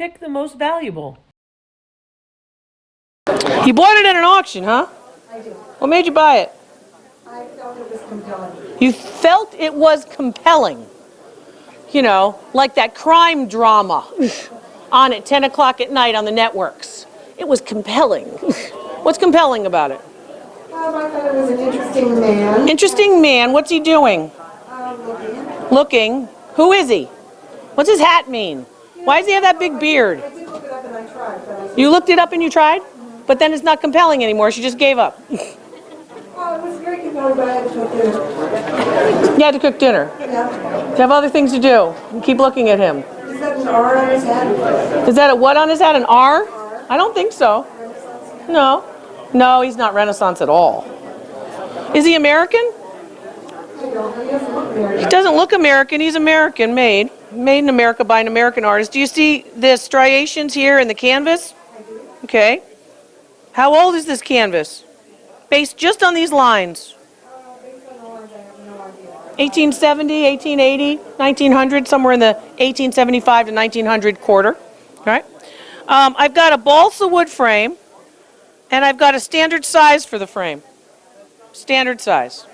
Pick the most valuable. You bought it at an auction, huh? I do. What made you buy it? I felt it was compelling. You felt it was compelling. You know, like that crime drama on at 10 o'clock at night on the networks. It was compelling. What's compelling about it? I thought it was an interesting man. Interesting man. What's he doing? Looking. Looking. Who is he? What's his hat mean? Why does he have that big beard? I did look it up and I tried. But You looked it up and you tried? But then it's not compelling anymore. She just gave up. well, it was very compelling, but I had to cook dinner. You had to cook dinner. Yeah. You have other things to do. You keep looking at him. Is that an R on his head? Is that a what on his head? An R? I don't think so. No. No, he's not Renaissance at all. Is he American? I don't know. He doesn't look very. He doesn't look American. He's American made. Made in America by an American artist. Do you see the striations here in the canvas? I do. Okay. How old is this canvas? Based just on these lines. Based on the lines, I have no idea. 1870, 1880, 1900, somewhere in the 1875 to 1900 quarter. All right. I've got a balsa wood frame, and I've got a standard size for the frame. Standard size.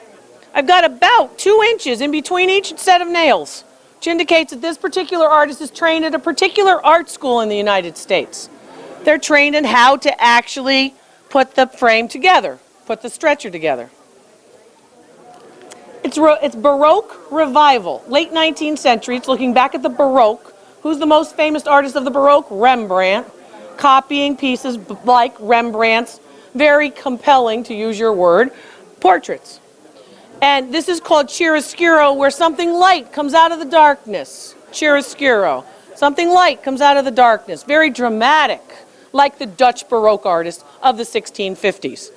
I've got about 2 inches in between each set of nails, which indicates that this particular artist is trained at a particular art school in the United States. They're trained in how to actually put the frame together, put the stretcher together. It's Baroque revival, late 19th century. It's looking back at the Baroque. Who's the most famous artist of the Baroque? Rembrandt. Copying pieces like Rembrandt's, very compelling, to use your word, portraits. And this is called chiaroscuro, where something light comes out of the darkness. Chiaroscuro. Something light comes out of the darkness. Very dramatic, like the Dutch Baroque artists of the 1650s.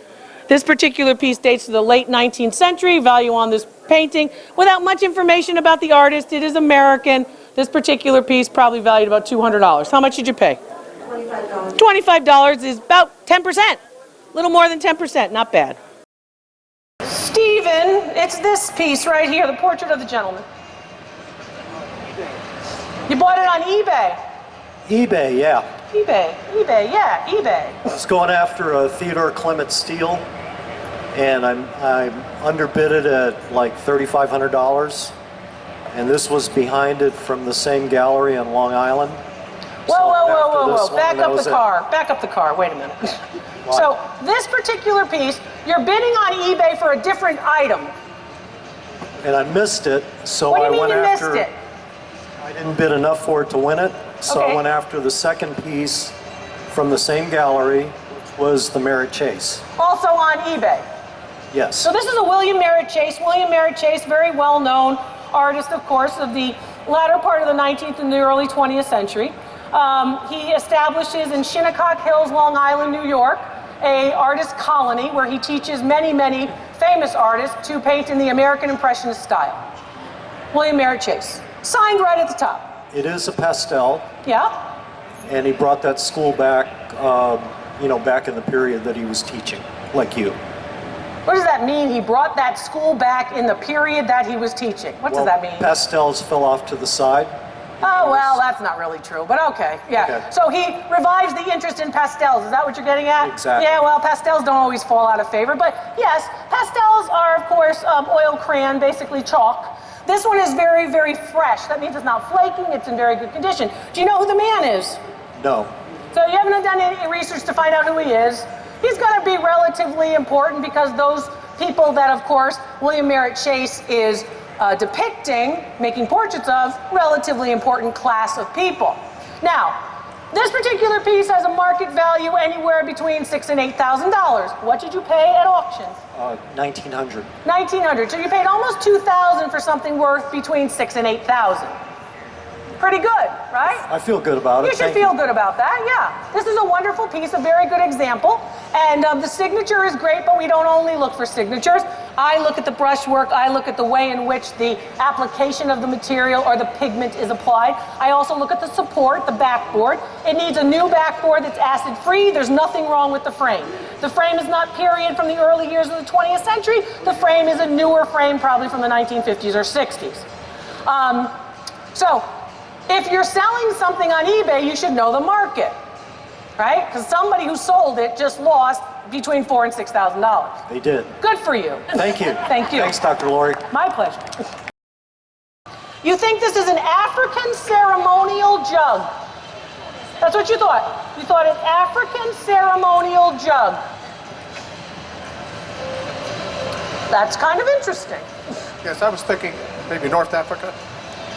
This particular piece dates to the late 19th century. Value on this painting, without much information about the artist, it is American. This particular piece probably valued about $200. How much did you pay? $25. $25 is about 10%. A little more than 10%, not bad. Stephen, it's this piece right here, the portrait of the gentleman. You bought it on eBay. eBay, yeah. eBay, yeah, eBay. I was going after a Theodore Clement steel, and I'm underbid it at like $3,500, and this was behind it from the same gallery on Long Island. Whoa. Back up the car. Wait a minute. So this particular piece, you're bidding on eBay for a different item. And I missed it, so What do I you mean went you after. missed it? I didn't bid enough for it to win it, so Okay. I went after the second piece from the same gallery, which was the Merritt Chase. Also on eBay. Yes. So this is a William Merritt Chase. William Merritt Chase, very well-known artist, of course, of the latter part of the 19th and the early 20th century. He establishes in Shinnecock Hills, Long Island, New York, a artist colony where he teaches many, many famous artists to paint in the American Impressionist style. William Merritt Chase. Signed right at the top. It is a pastel, Yeah? and he brought that school back, back in the period that he was teaching, like you. What does that mean? He brought that school back in the period that he was teaching. What does that mean? Pastels fell off to the side. Oh, well, that's not really true, but okay, yeah. Okay. So he revives the interest in pastels. Is that what you're getting at? Exactly. Yeah, well, pastels don't always fall out of favor, but yes, pastels are, of course, oil crayon, basically chalk. This one is very, very fresh. That means it's not flaking, it's in very good condition. Do you know who the man is? No. So you haven't done any research to find out who he is. He's going to be relatively important because those people that, of course, William Merritt Chase is depicting, making portraits of, relatively important class of people. Now, this particular piece has a market value anywhere between $6,000 and $8,000. What did you pay at auction? $1,900. $1,900. So you paid almost $2,000 for something worth between $6,000 and $8,000. Pretty good, right? I feel good about it. You should feel good about that, yeah. This is a wonderful piece, a very good example. And the signature is great, but we don't only look for signatures. I look at the brushwork, I look at the way in which the application of the material or the pigment is applied. I also look at the support, the backboard. It needs a new backboard that's acid-free. There's nothing wrong with the frame. The frame is not period from the early years of the 20th century. The frame is a newer frame, probably from the 1950s or 60s. So, If you're selling something on eBay, you should know the market, right? Because somebody who sold it just lost between $4,000 and $6,000. They did. Good for you. Thank you. Thank you. Thanks, Dr. Lori. My pleasure. You think this is an African ceremonial jug? That's what you thought. You thought an African ceremonial jug. That's kind of interesting. Yes, I was thinking maybe North Africa.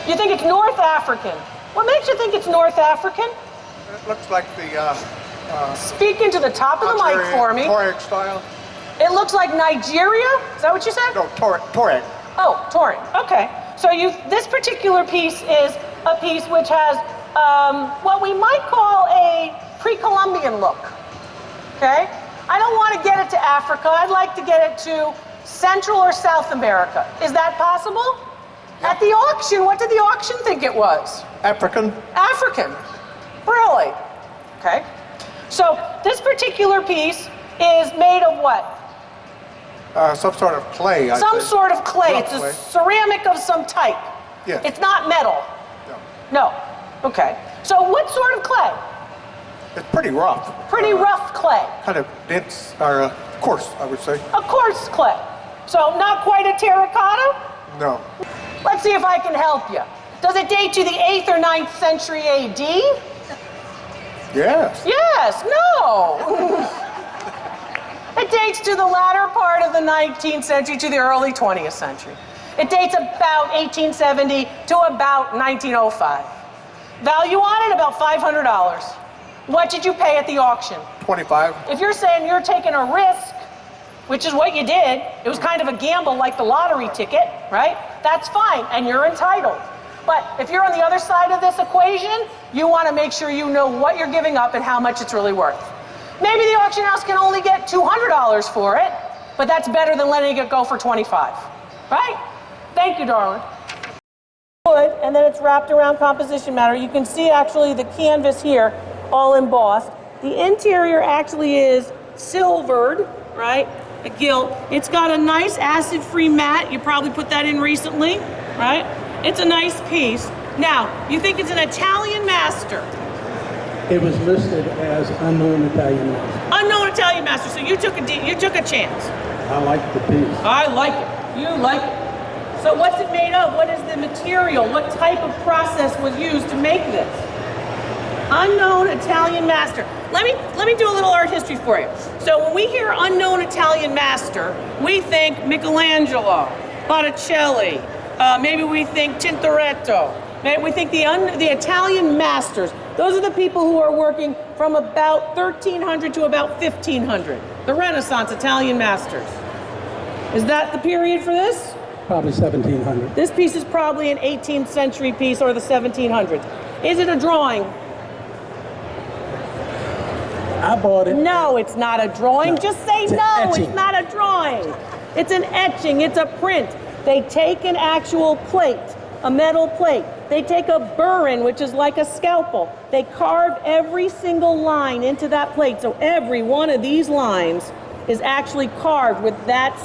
You think it's North African? What makes you think it's North African? It looks like the Speak into the top of the mic for me. Tuareg style. It looks like Nigeria? Is that what you said? No, Tuareg. Oh, Tuareg. Okay. So this particular piece is a piece which has what we might call a pre-Columbian look. Okay? I don't want to get it to Africa. I'd like to get it to Central or South America. Is that possible? Yeah. At the auction, what did the auction think it was? African. African. Really? Okay. So this particular piece is made of what? Some sort of clay. Some sort of clay. Rough It's a clay. ceramic of some type. Yes. It's not metal. No. No. Okay. So what sort of clay? It's pretty rough. Pretty rough clay. Kind of dense, or coarse, I would say. A coarse clay. So not quite a terracotta? No. Let's see if I can help you. Does it date to the 8th or 9th century AD? Yes. Yes. No. It dates to the latter part of the 19th century to the early 20th century. It dates about 1870 to about 1905. Value on it, about $500. What did you pay at the auction? 25. If you're saying you're taking a risk, which is what you did, it was kind of a gamble like the lottery ticket, right? That's fine, and you're entitled. But if you're on the other side of this equation, you want to make sure you know what you're giving up and how much it's really worth. Maybe the auction house can only get $200 for it, but that's better than letting it go for 25, right? Thank you, darling. Wood, and then it's wrapped around composition matter. You can see actually the canvas here, all embossed. The interior actually is silvered, right? A gilt. It's got a nice acid-free mat. You probably put that in recently, right? It's a nice piece. Now, you think it's an Italian master. It was listed as unknown Italian master. Unknown Italian master, so you took a chance. I like the piece. I like it. You like it. So what's it made of? What is the material? What type of process was used to make this? Unknown Italian master. Let me do a little art history for you. So when we hear unknown Italian master, we think Michelangelo, Botticelli, maybe we think Tintoretto, maybe we think the Italian masters. Those are the people who are working from about 1300 to about 1500. The Renaissance Italian masters. Is that the period for this? Probably 1700. This piece is probably an 18th century piece or the 1700s. Is it a drawing? I bought it. No, it's not a drawing. No, Just say it's an no, etching. it's not a drawing. It's an etching, it's a print. They take an actual plate, a metal plate. They take a burin, which is like a scalpel. They carve every single line into that plate. So every one of these lines is actually carved with that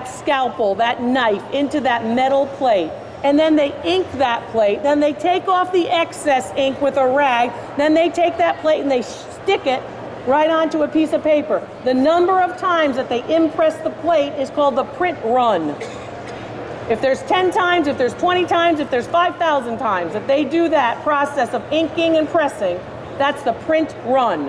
scalpel, that knife, into that metal plate. And then they ink that plate. Then they take off the excess ink with a rag. Then they take that plate and they stick it right onto a piece of paper. The number of times that they impress the plate is called the print run. If there's 10 times, if there's 20 times, if there's 5,000 times that they do that process of inking and pressing, that's the print run,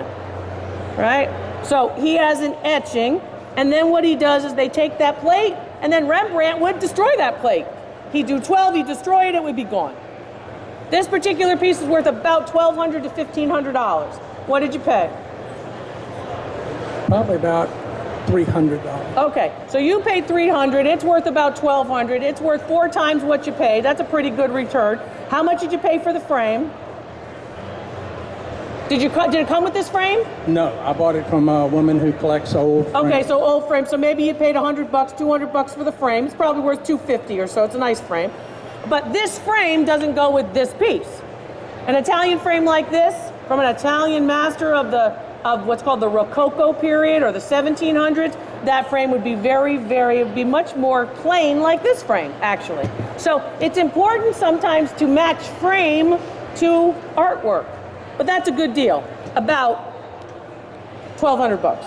right? So he has an etching, and then what he does is they take that plate, and then Rembrandt would destroy that plate. He'd do 12, he'd destroy it, it would be gone. This particular piece is worth about $1,200 to $1,500. What did you pay? Probably about $300. Okay, so you paid $300, it's worth about $1,200, it's worth 4 times what you paid. That's a pretty good return. How much did you pay for the frame? Did it come with this frame? No, I bought it from a woman who collects old frames. Okay, so old frame. So maybe you paid $100, $200 for the frame. It's probably worth $250 or so. It's a nice frame. But this frame doesn't go with this piece. An Italian frame like this, from an Italian master of what's called the Rococo period or the 1700s, that frame would be it'd be much more plain like this frame, actually. So it's important sometimes to match frame to artwork, but that's a good deal. About 1,200 bucks.